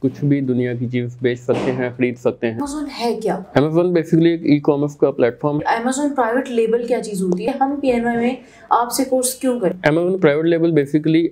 कुछ भी दुनिया की चीज बेच सकते हैं, खरीद सकते हैं। Amazon है क्या? Amazon बेसिकली एक ई कॉमर्स का प्लेटफॉर्म है। Amazon प्राइवेट लेबल क्या चीज होती है? हम PNY में आपसे कोर्स क्यों करें? Amazon private label basically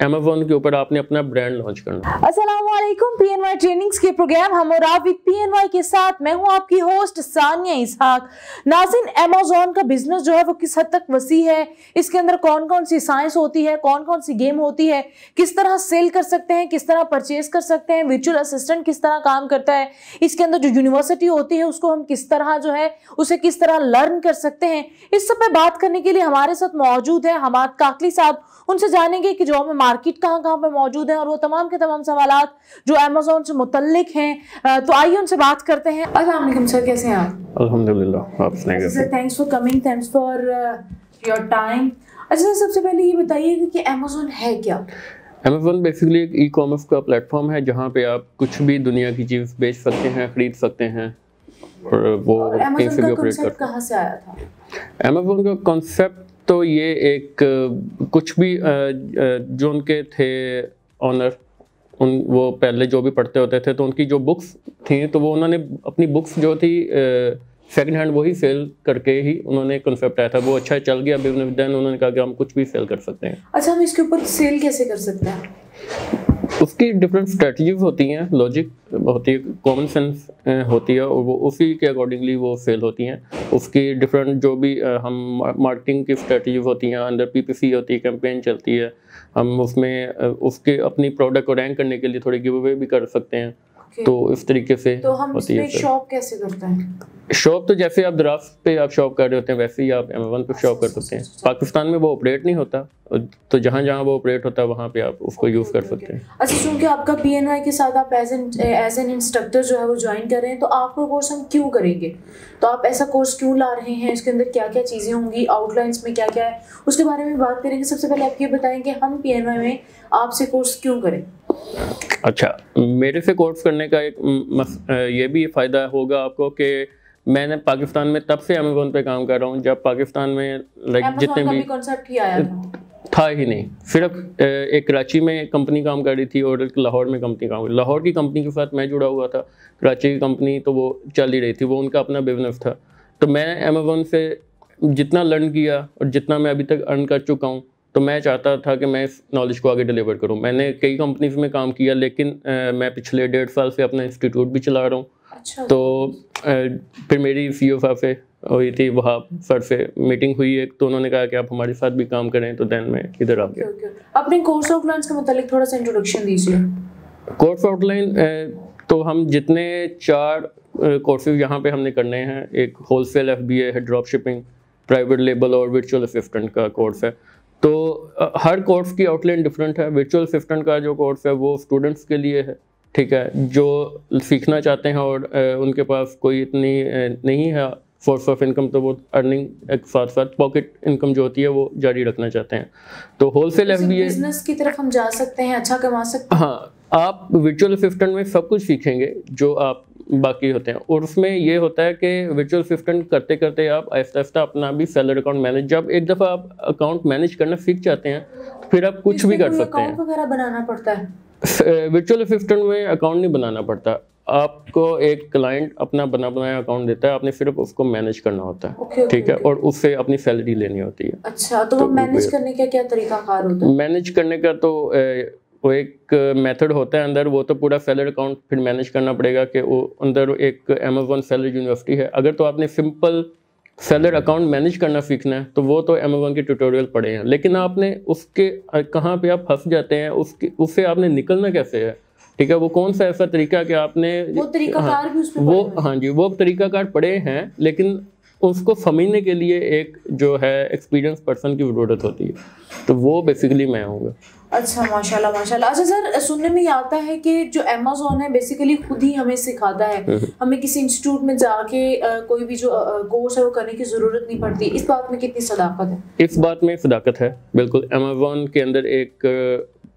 Amazon के ऊपर आपने अपना ब्रांड लॉन्च करना। अस्सलाम वालेकुम, PNY ट्रेनिंग्स के प्रोग्राम हम और आप विद PNY के साथ मैं हूं आपकी होस्ट सानिया इसहाक। नाज़रीन, Amazon का बिजनेस जो है वो किस हद तक वसी है, इसके अंदर कौन कौन सी साइंस होती है, कौन कौन सी गेम होती है, किस तरह सेल कर सकते हैं, किस तरह परचेज कर सकते हैं, वर्चुअल असिस्टेंट किस तरह काम करता है, इसके अंदर जो यूनिवर्सिटी होती है उसको हम किस तरह जो है उसे किस तरह लर्न कर सकते हैं, इस सब पे बात करने के लिए हमारे साथ मौजूद है हमाद काकली साहब। उनसे जानेंगे कि जो हमें मार्केट कहाँ कहाँ पे मौजूद है और वो तमाम के तमाम सवालात जो Amazon से मुतल्लिक हैं। तो आइए उनसे बात करते हैं। अस्सलाम वालेकुम सर, कैसे हैं आप? अल्हम्दुलिल्लाह, आप सुनाइए sir, thanks for coming, thanks for your time. अच्छा, सबसे पहले ये बताइए कि Amazon है क्या? Amazon बेसिकली एक ई कॉमर्स का प्लेटफॉर्म है जहाँ पे आप कुछ भी दुनिया की चीज बेच सकते हैं, खरीद सकते हैं और वो कहीं से भी ऑपरेट कर। कहाँ से आया था? Amazon का कॉन्सेप्ट तो ये एक कुछ भी जो उनके थे ऑनर, वो पहले जो भी पढ़ते होते थे तो उनकी जो बुक्स थी तो वो उन्होंने अपनी बुक्स जो थी सेकंड हैंड वही सेल करके ही उन्होंने कॉन्सेप्ट आया था, वो अच्छा चल गया। देन उन्होंने कहा कि हम कुछ भी सेल कर सकते हैं। अच्छा, हम इसके ऊपर सेल कैसे कर सकते हैं? उसकी डिफरेंट स्ट्रेटजीज होती हैं, लॉजिक होती है, कॉमन सेंस होती है और वो उसी के अकॉर्डिंगली वो सेल होती हैं। उसकी डिफरेंट जो भी हम मार्केटिंग की स्ट्रेटजीज होती हैं, अंदर PPC होती है, कैंपेन चलती है, हम उसमें उसके अपनी प्रोडक्ट को रैंक करने के लिए थोड़ी गिव अवे भी कर सकते हैं। तो इस तरीके से तो हम होती है। शॉप कैसे करते हैं? शॉप तो जैसे आप द्राफ्ट पे आप शॉप कर रहे होते हैं वैसे ही आप Amazon पे शॉप कर सकते हैं। पाकिस्तान में वो ऑपरेट नहीं होता, तो जहाँ जहाँ वो ऑपरेट होता है वहाँ पे आप उसको यूज़ कर सकते हैं। अच्छा, क्योंकि आपका PNY के साथ आप एज एन इंस्ट्रक्टर जो है वो ज्वाइन कर रहे हैं, तो आपका कोर्स हम क्यों करेंगे? तो आप ऐसा कोर्स क्यों ला रहे हैं? इसके अंदर क्या क्या चीज़ें होंगी, आउटलाइंस में क्या क्या है, उसके बारे में बात करेंगे। सबसे पहले आप ये बताएं कि हम PNY में आपसे कोर्स क्यों करें? अच्छा, मेरे से कोर्स करने का एक ये भी फ़ायदा होगा आपको कि मैंने पाकिस्तान में तब से Amazon पे काम कर रहा हूँ जब पाकिस्तान में जितने भी कॉन्सेप्ट ही आया था ही नहीं। सिर्फ एक कराची में कंपनी काम कर रही थी और एक लाहौर में कंपनी काम कर रही। लाहौर की कंपनी के साथ मैं जुड़ा हुआ था, कराची की कंपनी तो वो चल ही रही थी, वो उनका अपना बिजनेस था। तो मैं Amazon से जितना लर्न किया और जितना मैं अभी तक अर्न कर चुका हूँ, तो मैं चाहता था कि मैं इस नॉलेज को आगे डिलीवर करूं। मैंने कई कंपनीज में काम किया, लेकिन मैं पिछले 1.5 साल से अपना इंस्टीट्यूट भी चला रहा हूं। अच्छा। तो फिर मेरी CEO साहब से हुई थी, वहाँ सर से मीटिंग हुई एक, तो उन्होंने कहा कि आप हमारे साथ भी काम करें, तो देन मैं इधर आ गया। अपने कोर्स आउटलाइंस के मुतालिक थोड़ा सा इंट्रोडक्शन दीजिए। कोर्स आउटलाइन तो हम जितने 4 कोर्सेज यहाँ पे हमने करने हैं, एक होलसेल FBA है, ड्रॉप शिपिंग, प्राइवेट लेबल और वर्चुअल असिस्टेंट का कोर्स है। तो हर कोर्स की आउटलाइन डिफरेंट है। वर्चुअल असिस्टेंट का जो कोर्स है वो स्टूडेंट्स के लिए है, ठीक है, जो सीखना चाहते हैं और उनके पास कोई इतनी नहीं है सोर्स ऑफ इनकम, तो वो अर्निंग एक साथ साथ पॉकेट इनकम जो होती है वो जारी रखना चाहते हैं। तो होलसेल FBA बिजनेस की तरफ हम जा सकते हैं, अच्छा कमा सकते हैं। हाँ, आप वर्चुअल असिस्टेंट में सब कुछ सीखेंगे जो आप बाकी होते हैं, और उसमें ये होता है कि वर्चुअल असिस्टेंट करते करते आप आहिस्ता आहिस्ता अपना भी सैलरी अकाउंट मैनेज, जब एक दफ़ा आप अकाउंट मैनेज करना सीख जाते हैं तो फिर आप कुछ भी कर सकते हैं। अकाउंट वगैरह बनाना पड़ता है? वर्चुअल असिस्टेंट में अकाउंट नहीं बनाना पड़ता, आपको एक क्लाइंट अपना बना बनाया अकाउंट देता है, आपने सिर्फ उसको मैनेज करना होता है, ठीक है, और उससे अपनी सैलरी लेनी होती है। अच्छा, तो मैनेज करने का क्या तरीकाकार होता है? मैनेज करने का तो वो एक मेथड होता है अंदर, वो तो पूरा सैलरी अकाउंट फिर मैनेज करना पड़ेगा कि वो अंदर एक Amazon सैलरी यूनिवर्सिटी है। अगर तो आपने सिंपल सैलरी अकाउंट मैनेज करना सीखना है तो वो तो Amazon के ट्यूटोरियल पढ़े हैं, लेकिन आपने उसके कहाँ पे आप फंस जाते हैं, उससे आपने निकलना कैसे है, ठीक है, वो कौन सा ऐसा तरीका कि आपने वो तरीकाकार भी उसमें वो हाँ जी, वो तरीकाकार पढ़े हैं, लेकिन उसको समझने के लिए एक जो है एक्सपीरियंस पर्सन की ज़रूरत होती है, तो वो बेसिकली मैं हूँ। अच्छा, माशाल्लाह माशाल्लाह। अच्छा सर, सुनने में आता है कि जो Amazon है बेसिकली खुद ही हमें सिखाता है, हमें किसी इंस्टीट्यूट में जाके कोई भी जो कोर्स है वो करने की ज़रूरत नहीं पड़ती। इस बात में कितनी सदाकत है? इस बात में सदाकत है, बिल्कुल। Amazon के अंदर एक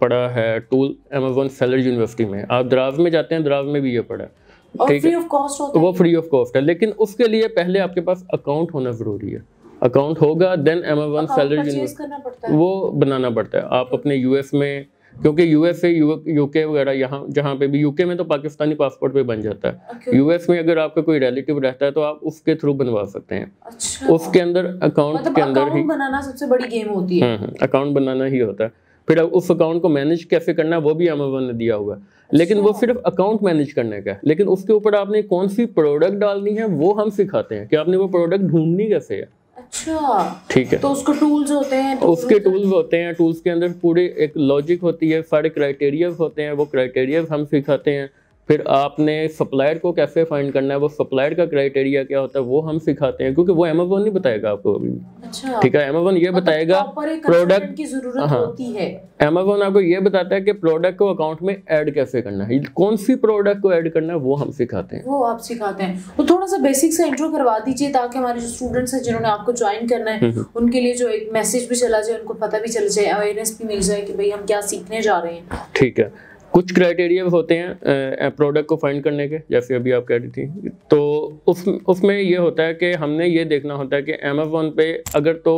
पड़ा है टूल Amazon सैलरी यूनिवर्सिटी में, आप द्राव में जाते हैं, द्राव में भी ये पड़ा है, और फ्री ऑफ कॉस्ट होता है? वो फ्री ऑफ कॉस्ट है, लेकिन उसके लिए पहले आपके पास अकाउंट होना ज़रूरी है। अकाउंट होगा देन Amazon सैलरी वो बनाना पड़ता है। आप अपने US में क्योंकि यूएसए यूके वगैरह यहाँ जहाँ पे भी, यूके में तो पाकिस्तानी पासपोर्ट पे बन जाता है, यूएस में अगर आपका कोई रिलेटिव रहता है तो आप उसके थ्रू बनवा सकते हैं। अच्छा। उसके अंदर अकाउंट मतलब के अंदर ही अकाउंट बनाना सबसे बड़ी गेम होती है। अकाउंट बनाना ही होता है। फिर अब उस अकाउंट को मैनेज कैसे करना है वो भी अमेज़न ने दिया हुआ है, लेकिन वो सिर्फ अकाउंट मैनेज करने का है, लेकिन उसके ऊपर आपने कौन सी प्रोडक्ट डालनी है वो हम सिखाते हैं कि आपने वो प्रोडक्ट ढूंढनी कैसे है। अच्छा, ठीक है। तो उसको टूल्स होते हैं, उसके टूल्स होते हैं, टूल्स के अंदर पूरी एक लॉजिक होती है, सारे क्राइटेरिया होते हैं, वो क्राइटेरिया हम सिखाते हैं। फिर आपने सप्लायर को कैसे फाइंड करना है, वो सप्लायर का क्राइटेरिया क्या होता है वो हम सिखाते हैं, क्योंकि वो अमेज़न नहीं बताएगा आपको अभी। अच्छा। ठीक है, अमेज़न ये बताएगा प्रोडक्ट की जरूरत होती है। अमेज़न आपको ये बताता है कि प्रोडक्ट को अकाउंट में ऐड कैसे करना है, कौन सी प्रोडक्ट को ऐड करना है वो हम सिखाते हैं। वो आप सिखाते हैं। तो थोड़ा सा बेसिक सा इंट्रो करवा दीजिए ताकि हमारे जो स्टूडेंट्स हैं जिन्होंने आपको ज्वाइन करना है उनके लिए जो एक मैसेज भी चला जाए, उनको पता भी चल जाए, अवेयरनेस भी मिल जाए कि भाई हम क्या सीखने जा रहे हैं। ठीक है, कुछ क्राइटेरिया होते हैं प्रोडक्ट को फाइंड करने के, जैसे अभी आप कह रही थी, तो उसमें ये होता है कि हमने ये देखना होता है कि अमेज़न पे अगर तो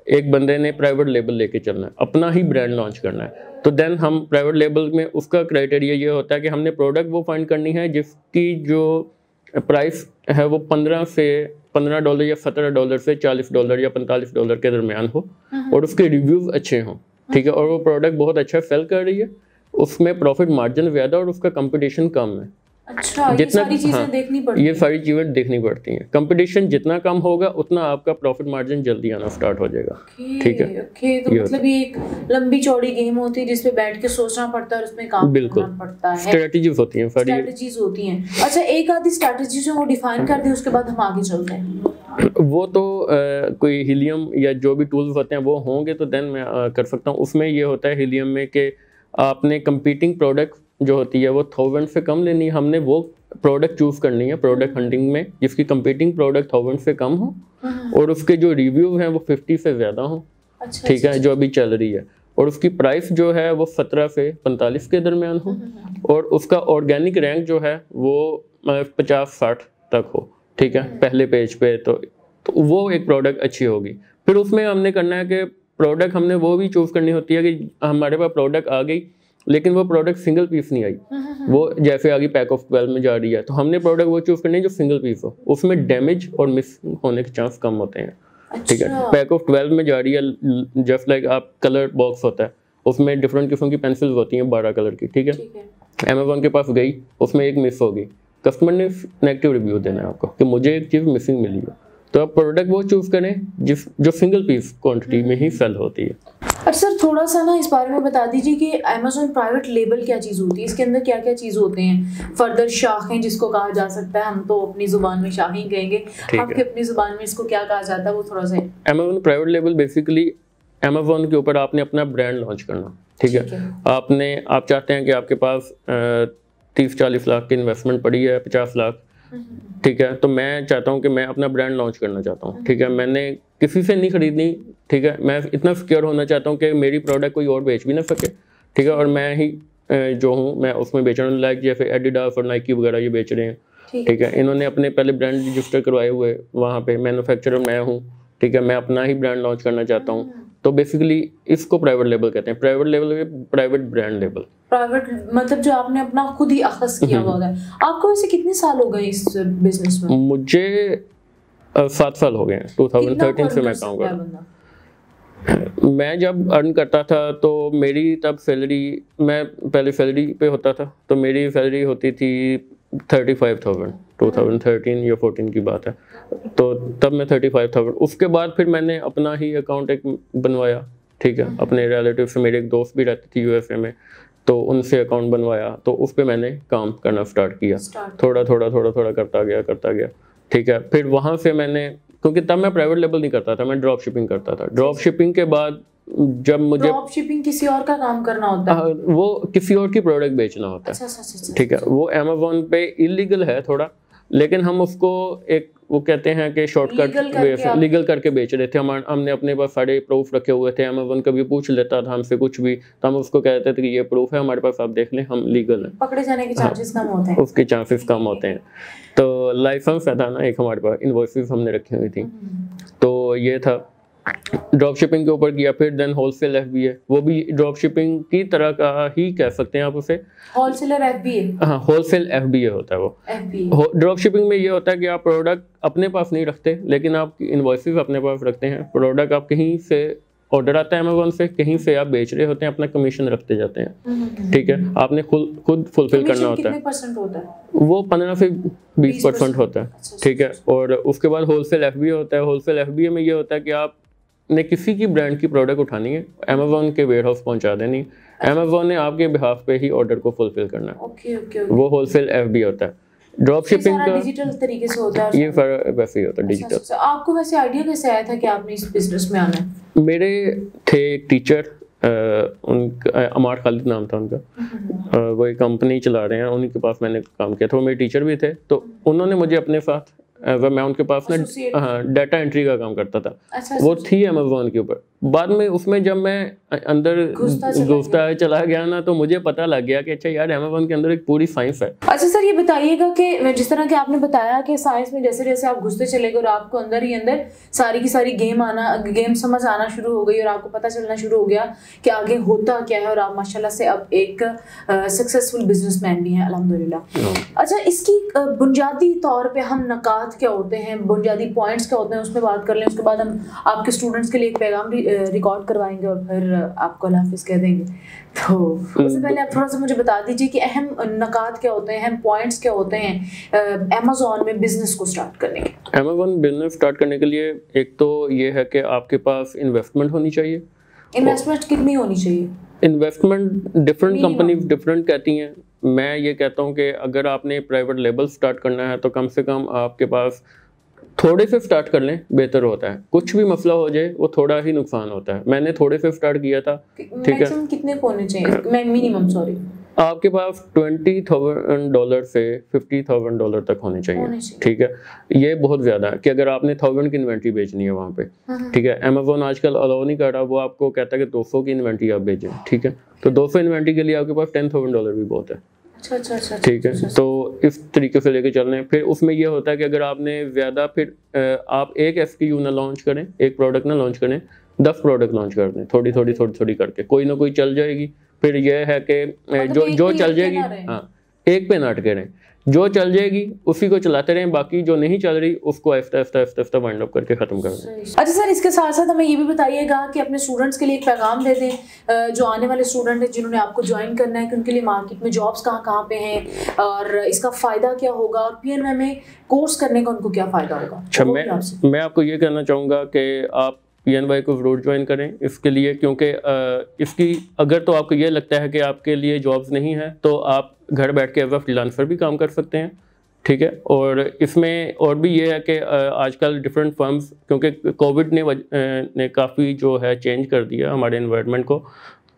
एक बंदे ने प्राइवेट लेबल लेके चलना है, अपना ही ब्रांड लॉन्च करना है, तो देन हम प्राइवेट लेबल में उसका क्राइटेरिया ये होता है कि हमने प्रोडक्ट वो फाइंड करनी है जिसकी जो प्राइस है वो $15 या $17 से $40 या $45 के दरमियान हो और उसके रिव्यूज अच्छे हों। ठीक है, और वो प्रोडक्ट बहुत अच्छा सेल कर रही है, उसमें प्रॉफिट मार्जिन ज़्यादा और उसका कंपटीशन कम है। अच्छा, ये सारी चीजें देखनी पड़ती हैं। ये सारी चीजें देखनी पड़ती हैं। कंपटीशन जितना कम होगा उतना आपका प्रॉफिट मार्जिन जल्दी आना स्टार्ट हो जाएगा। ठीक है, ओके, तो मतलब ये एक लंबी चौड़ी गेम होती है जिसपे बैठ के सोचना पड़ता है और उसमें काम करना पड़ता है। स्ट्रेटजीज होती हैं, स्ट्रेटजीज होती हैं। अच्छा, एक आधी स्ट्रेटजी जो वो डिफाइन कर दे उसके बाद हम आगे चलते हैं। वो तो कोई हीलियम या जो भी टूल्स होते हैं वो होंगे तो देन मैं कर सकता हूँ। उसमें ये होता है हीलियम में कि आपने कंपीटिंग प्रोडक्ट जो होती है वो 1000 से कम लेनी है, हमने वो प्रोडक्ट चूज करनी है प्रोडक्ट हंटिंग में जिसकी कंपीटिंग प्रोडक्ट 1000 से कम हो और उसके जो रिव्यू हैं वो 50 से ज़्यादा हो। ठीक है, जो अभी चल रही है, और उसकी प्राइस जो है वो 17 से 45 के दरमियान हो और उसका ऑर्गेनिक रैंक जो है वो 50-60 तक हो। ठीक है, पहले पेज पे तो वो एक प्रोडक्ट अच्छी होगी। फिर उसमें हमने करना है कि प्रोडक्ट हमने वो भी चूज करनी होती है कि हमारे पास प्रोडक्ट आ गई लेकिन वो प्रोडक्ट सिंगल पीस नहीं आई, वो जैसे आगे पैक ऑफ 12 में जा रही है, तो हमने प्रोडक्ट वो चूज करनी है जो सिंगल पीस हो, उसमें डैमेज और मिस होने के चांस कम होते हैं। ठीक है, पैक ऑफ 12 में जा रही है, जस्ट लाइक आप कलर बॉक्स होता है उसमें डिफरेंट किस्म की पेंसिल होती हैं 12 कलर की। ठीक है, अमेज़न के पास गई, उसमें एक मिस होगी, कस्टमर ने नेगेटिव रिव्यू देना है आपको कि मुझे एक चीज़ मिसिंग मिली है, तो आप प्रोडक्ट वो चूज करें जो सिंगल पीस क्वांटिटी में ही सेल होती है। अच्छा सर, थोड़ा सा ना इस बारे में बता दीजिए कि अमेज़न प्राइवेट लेबल क्या चीज़ होती है, इसके अंदर क्या क्या चीज़ होते हैं, फर्दर शाखें जिसको कहा जा सकता है, हम तो अपनी जुबान में शाखें ही कहेंगे, आपकी अपनी जुबान में इसको क्या कहा जाता है वो थोड़ा सा। Amazon private label basically Amazon के ऊपर आपने अपना ब्रांड लॉन्च करना। ठीक है, आप चाहते हैं कि आपके पास 30-40 लाख की इन्वेस्टमेंट पड़ी है, 50 लाख। ठीक है, तो मैं चाहता हूँ कि मैं अपना ब्रांड लॉन्च करना चाहता हूँ। ठीक है, मैंने किसी से नहीं खरीदनी। ठीक है, मैं इतना सिक्योर होना चाहता हूँ कि मेरी प्रोडक्ट कोई और बेच भी ना सके। ठीक है, और मैं ही जो हूँ मैं उसमें बेच रहा हूँ, लाइक जैसे एडिडास और नाइकी वगैरह ये बेच रहे हैं। ठीक है, इन्होंने अपने पहले ब्रांड रजिस्टर करवाए हुए, वहाँ पे मैन्युफैक्चरर मैं हूँ। ठीक है, मैं अपना ही ब्रांड लॉन्च करना चाहता हूँ, तो बेसिकली इसको प्राइवेट लेबल कहते हैं। प्राइवेट लेवल में प्राइवेट ब्रांड लेवल, प्राइवेट मतलब जो आपने अपना खुद ही अखज़ किया हुआ है। आपको वैसे कितने साल हो गए इस बिजनेस में? मुझे 7 साल हो गए हैं, 2013 से मैं काम कर रहा हूँ। मैं जब अर्न करता था तो मेरी तब सैलरी, मैं पहले सैलरी पे होता था, तो मेरी सैलरी होती थी 35,000, 2013 या 14 की बात है, तो तब मैं 35,000। उसके बाद फिर मैंने अपना ही अकाउंट एक बनवाया। ठीक है, अपने रिलेटिव से, मेरे एक दोस्त भी रहती थी यूएसए में, तो उनसे अकाउंट बनवाया, तो उस पर मैंने काम करना स्टार्ट किया, थोड़ा थोड़ा करता गया। ठीक है, फिर वहाँ से मैंने, क्योंकि तब मैं प्राइवेट लेवल नहीं करता था, मैं ड्रॉप शिपिंग करता था। ड्रॉप शिपिंग के बाद जब मुझे ड्रॉप शिपिंग किसी और का काम करना होता है, वो किसी और की प्रोडक्ट बेचना होता है। ठीक है, वो अमेज़न पे इलीगल है थोड़ा, लेकिन हम उसको एक वो कहते हैं कि शॉर्टकट लीगल करके बेच रहे थे। हमने अपने पास सारे प्रूफ रखे हुए थे। अमेज़न कभी पूछ लेता था हमसे कुछ भी, तो हम उसको कहते थे कि ये प्रूफ है हमारे पास, आप देख लें, हम लीगल हैं। पकड़े जाने के चांसेस कम होते हैं, उसके चांसेस कम होते हैं। तो लाइसेंस था ना एक हमारे पास, इनवॉइसेस हमने रखी हुई थी, तो ये था। ड्रॉप शिपिंग के ऊपर किया, फिर देन होलसेल FBA, वो भी ड्रॉप शिपिंग की तरह का ही कह सकते हैं आप उसे। Wholesaler FBA? हाँ, होलसेल FBA होता है वो। FBA ड्रॉप शिपिंग में ये होता है कि आप प्रोडक्ट अपने पास नहीं रखते, लेकिन आप इनवॉइसेस अपने पास रखते हैं। प्रोडक्ट आप कहीं से ऑर्डर आता है अमेज़न से, कहीं से आप बेच रहे होते हैं, अपना कमीशन रखते जाते हैं। ठीक है, आपने खुद फुलफिल करना होता है। कितने % होता है? वो 15 से 20% होता है। ठीक है, और उसके बाद होलसेल FBA होता है। होलसेल FBA में ये होता है कि आपने किसी की ब्रांड की प्रोडक्ट उठानी है, अमेज़न के वेयर हाउस पहुंचा देनी, अमेज़न ने आपके बिहाफ पे ही ऑर्डर को फुलफिल करना है। ओके। वो होलसेल FBA होता है। ड्रॉप शिपिंग का डिजिटल तरीके से होता है, ये वैसे ही होता है डिजिटल। आपको वैसे आइडिया कैसे आया था कि आपने इस बिजनेस में आना है? मेरे थे एक टीचर, उनका अमार खालिद नाम था उनका, वो एक कंपनी चला रहे हैं, उन्हीं के पास मैंने काम किया था। वो मेरे टीचर भी थे, तो उन्होंने मुझे अपने साथ, मैं उनके पास ना डाटा एंट्री का काम करता था। वो थी अमेज़न के ऊपर। बाद में उसमें जब मैं अंदर घुसता चला गया ना, तो मुझे पता लग गया कि अच्छा यार, अमेज़न के अंदर एक पूरी साइंस है। अच्छा सर, ये बताइएगा कि जिस तरह के आपने बताया कि साइंस में जैसे जैसे आप घुसते चले गए और आपको अंदर ही अंदर सारी की सारी गेम समझ आना शुरू हो गई और आपको पता चलना शुरू हो गया कि आगे होता क्या है, और आप माशाल्लाह से अब एक सक्सेसफुल बिजनेसमैन भी हैं अल्हम्दुलिल्लाह। अच्छा, इसकी बुनियादी तौर पे हम नकात क्या होते हैं, बुनियादी पॉइंट्स क्या होते हैं, उसमें बात कर लें। उसके बाद हम आपके स्टूडेंट्स के लिए एक पैगाम भी रिकॉर्ड करवाएंगे और फिर आपको अल्लाह हाफिज़ कह देंगे। तो उससे पहले आप थोड़ा सा मुझे बता दीजिए कि अहम नकात क्या होते हैं, अहम पॉइंट्स क्या होते हैं अमेज़न में बिजनेस को स्टार्ट करने के। अमेज़न बिजनेस स्टार्ट करने के लिए एक तो ये है कि आपके पास इन्वेस्टमेंट होनी चाहिए। इन्वेस्टमेंट कितनी होनी चाहिए? इन्वेस्टमेंट डिफरेंट कंपनी डिफरेंट कहती हैं। मैं ये कहता हूँ कि अगर आपने प्राइवेट लेबल स्टार्ट करना है तो कम से कम आपके पास थोड़े से स्टार्ट कर लें, बेहतर होता है। कुछ भी मसला हो जाए वो थोड़ा ही नुकसान होता है। मैंने थोड़े से स्टार्ट किया था। ठीक है, कितने होने चाहिए मिनिमम? सॉरी, आपके पास $20,000 से $50,000 तक होने चाहिए। ठीक है, ये बहुत ज़्यादा है कि अगर आपने 1000 की इन्वेंट्री बेचनी है वहाँ पे। ठीक है, अमेज़न आजकल अलाउ नहीं कर रहा, वो आपको कहता है कि 200 की इन्वेंट्री आप बेचें। ठीक है, तो 200 इन्वेंट्री के लिए आपके पास $10,000 भी बहुत है। अच्छा। ठीक है, तो इस तरीके से लेके चल रहे हैं। फिर उसमें यह होता है कि अगर आपने ज़्यादा, फिर आप एक SKU ना लॉन्च करें, एक प्रोडक्ट ना लॉन्च करें, 10 प्रोडक्ट लॉन्च कर दें, थोड़ी करके, कोई ना कोई चल जाएगी। फिर यह है कि जो चल जाएगी, हाँ, एक पे ना अटके रहें, जो चल जाएगी उसी को चलाते रहें, बाकी जो नहीं चल रही उसको आहिस्ता वाइंड अप करके ख़त्म कर दें। अच्छा सर, इसके साथ साथ हमें ये भी बताइएगा कि अपने स्टूडेंट्स के लिए एक पैगाम दे दें, जो आने वाले स्टूडेंट हैं जिन्होंने आपको ज्वाइन करना है, कि उनके लिए मार्केट में जॉब्स कहाँ पे हैं और इसका फ़ायदा क्या होगा, और PNY में कोर्स करने का उनको क्या फ़ायदा होगा। अच्छा, मैं आपको ये कहना चाहूँगा कि आप PNY को ज़रूर ज्वाइन करें इसके लिए, क्योंकि इसकी अगर तो आपको ये लगता है कि आपके लिए जॉब्स नहीं है तो आप घर बैठ के एज अ फ्रीलांसर भी काम कर सकते हैं। ठीक है, और इसमें और भी ये है कि आजकल डिफरेंट फर्म्स, क्योंकि कोविड ने काफ़ी जो है चेंज कर दिया हमारे एनवायरनमेंट को,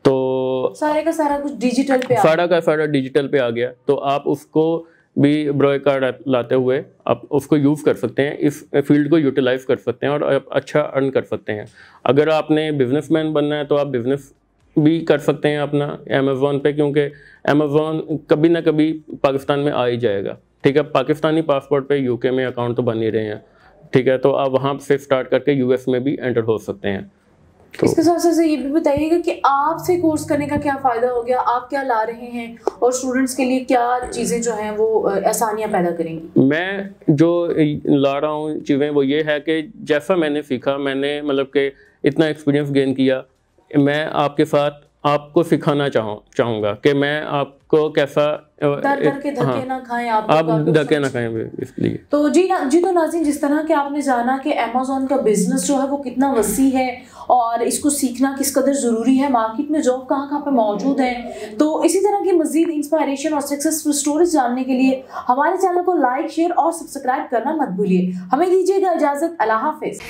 तो सारे का सारा कुछ डिजिटल पे सारा डिजिटल पे आ गया। तो आप उसको भी ब्रोए कार्ड लाते हुए आप उसको यूज़ कर सकते हैं, इस फील्ड को यूटिलाइज कर सकते हैं और आप अच्छा अर्न कर सकते हैं। अगर आपने बिजनेसमैन बनना है तो आप बिजनेस भी कर सकते हैं अपना अमेज़न पे, क्योंकि अमेज़न कभी ना कभी पाकिस्तान में आ ही जाएगा। ठीक है, पाकिस्तानी पासपोर्ट पे UK में अकाउंट तो बन ही रहे हैं। ठीक है, तो आप वहाँ से स्टार्ट करके US में भी एंटर हो सकते हैं। तो इसके साथ साथ ये भी बताइएगा कि आपसे कोर्स करने का क्या फ़ायदा हो गया, आप क्या ला रहे हैं और स्टूडेंट्स के लिए क्या चीज़ें जो हैं वो आसानियाँ पैदा करेंगी। मैं जो ला रहा हूँ चीज़ें वो ये है कि जैसा मैंने सीखा, मैंने मतलब कि इतना एक्सपीरियंस गेन किया, मैं आपके साथ आपको सिखाना चाहूँगा कि मैं आपको कैसा धक्के ना खाएं, आप धक्के ना खाएं इसलिए। तो जी तो नाज़रीन, जिस तरह के आपने जाना कि अमेज़न का बिजनेस जो है वो कितना वसी है और इसको सीखना किस कदर ज़रूरी है, मार्केट में जॉब कहाँ पे मौजूद है, तो इसी तरह की मज़ीद इंस्पायरेशन और सक्सेसफुल स्टोरीज जानने के लिए हमारे चैनल को लाइक, शेयर और सब्सक्राइब करना मत भूलिए। हमें दीजिएगा इजाज़त। अल्लाह हाफिज़।